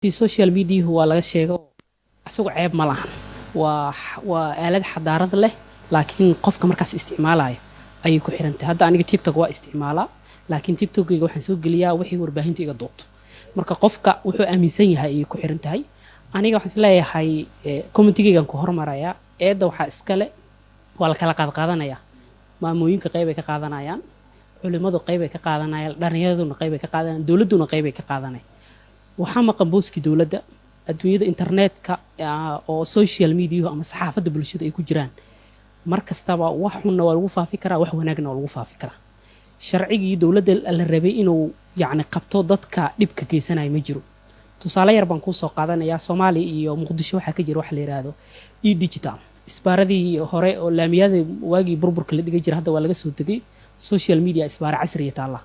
في social media waa laga sheego asagoo ceeb ma lahan waa aalad xadaarad leh laakiin qofka markaas isticmaalaya ayay ku xiran tahay hadda aniga TikTok waa isticmaalaa laakiin TikTok-gayga waxaan soo geliyaa wixii warbaahinta iga doonto marka qofka wuxuu aaminsan yahay ayay ku xiran tahay aniga waxaan isleeyahay commentigaygan ku hormaraya eedda waxaa iskale waa la kala qaadqaadanaya maamooyinka qayb ay ka qaadanayaan culimadu qayb ay ka qaadanayaan dhallinyaraduna qayb ay ka qaadanayaan dowladuna qayb ay ka qaadanayaan waxaa maqan booskii dowladda adduunyada internetka oo social media ama saxaafadda bulshada ay ku jiraan mar kastaba wax xunna waa lagu faafi karaa wax wanaagna waa lagu faafi karaa sharcigii dowladda la rabay inuu yacni qabto dadka dhibka geysanaya ma jiro tusaale yar baan kuu soo qaadanayaa Soomaaliya iyo Muqdisho waxaa ka jira wax la yiraahdo e-digital isbaaradii hore oo laamiyada waagii burburka la dhigay jira hadda waa laga soo tegay social media isbaara casriya taala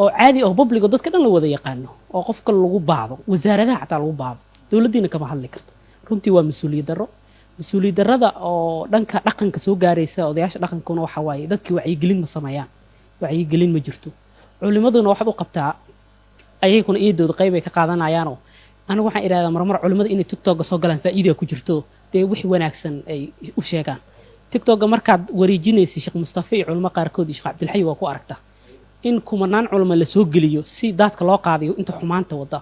oo caadi oo public dadka dhan la wada yaqaano oo qofka lagu baado wasaaradaha xataa lagu baado dowladdiina kama hadli karto runtii waa mas'uuliyad darrada oo dhanka dhaqanka soo gaaraysa odayaasha dhaqankuna waxa waaye dadkii wacyigelin ma sameeyaan wacyigelin ma jirto culimaduna waxaad u qabtaa ayaguna iyadooda qayb ay ka qaadanayaanoo anigu waxaan idhaahdaa marmar culimada inay TikTok soo galaan faa'iido ku jirto dee wixii wanaagsan ay u sheegaan TikTok markaad wareejinaysid Sheekh Mustafa iyo culimo qaarkood iyo Sheekh Cabdilxay waa ku aragtaa in kumanaan culimo la soo geliyo si dadka loo qaadayo inta xumaanta wada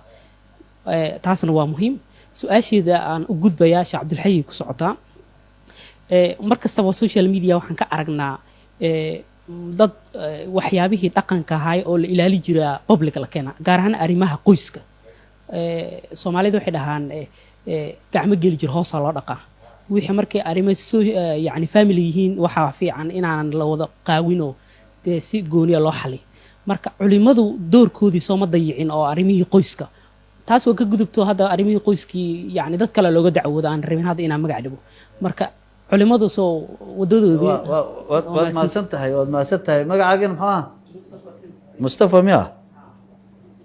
taasna waa muhiim su'aasheeda aan u gudbayaa Sheekh Cabdilxay ku socotaa markastaba social media waxaan ka aragnaa dad waxyaabihii dhaqanka ahaa oo la ilaali jiray public la keena gaar ahaan arrimaha qoyska Soomaalidu waxay dhahaan gacmo geli jir hoos loo dhaqaa wixii markay arrimo soo yani family yihiin waxa fiican inaan la wada qaawino si gooniya loo xali marka culimadu doorkoodii soo ma dayicin oo arrimihii qoyska taas waa ka gudubto hadda arrimihii qoyskii yani dad kale looga dacwoodo aan rabin hadda inaan magac dhigo marka culimadu soo wadadoodii waad maasan tahay magacaagan maxaa Mustafa miya